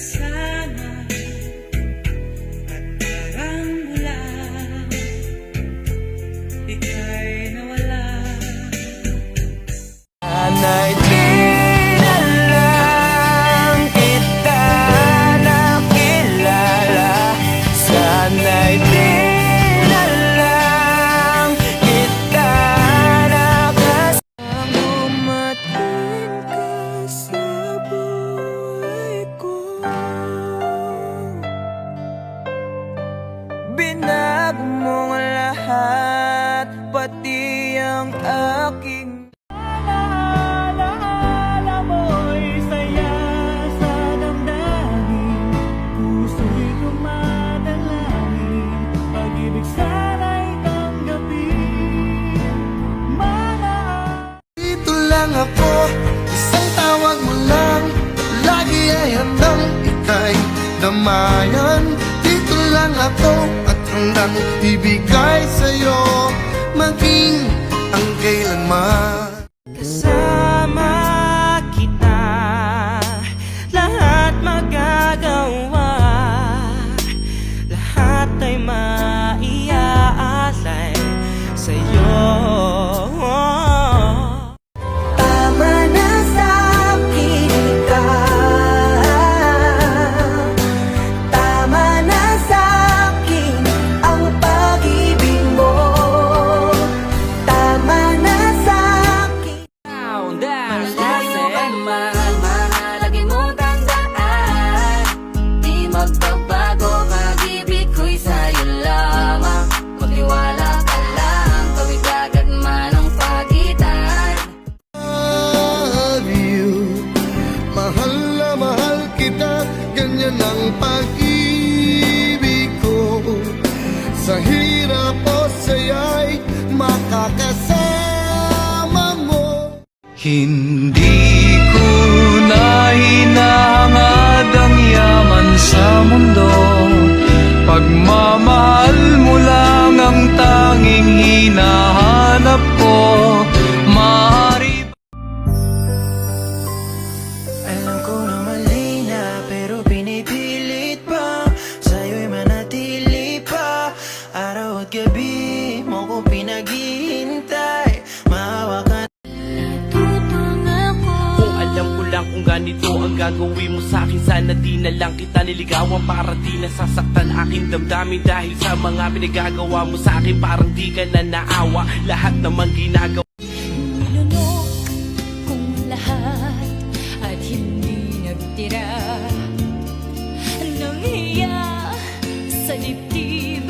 sana at parang mula ika'y nawala. Sana'y di na lang kita nakilala. Sana'y di na lang kita nakasama. Dumating ka sa buhay ko, binago mo ang lahat, pati ang aking alaala mo'y saya sa damdamin. Puso'y dumadalangin, pag-ibig sana'y tanggapin. Dito lang ako, isang tawag mo lang, lagi ay handang ika'y damayan. Dito lang ako at handang ibigay sa'yo, maging ang kailanman. Kasama kita, lahat magagawa, lahat ay maiaalay sa'yo. Tama na sa'kin ka, tama na sa'kin ang pag-ibig mo, tama na sa'kin. Malayo ka man, mahalagin mong tandaan, di magbabago, pag-ibig ko'y sa'yo lamang. Magtiwala ka lang, kawit agad man ang pagitan. Love you, mahal na mahal kita, ganyan ang pag-ibig ko. Sa hirap o saya'y makakasama mo. Hindi ko na hinahangad ang yaman sa mundo, pagmamahal mo lang ang tanging hinahanap ko. Maaari alam ko na mali na, pero pinipilit pa, sa'yo'y manatili pa. Araw at gabi mo ko pinaghihintay, maawa ka. Kung alam ko lang kung ganito ang gagawin mo sa'kin, sana di na lang kita niligawan para di nasasaktan aking damdamin. Dahil sa mga pinagagawa mo sa'kin, parang di ka na naawa. Lahat naman ginagawa Nilunok kong lahat at hindi nagtira ng hiya sa dibdib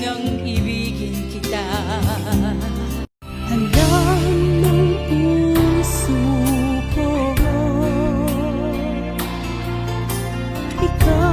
ng ibigin kita. Alam ng puso ko, ikaw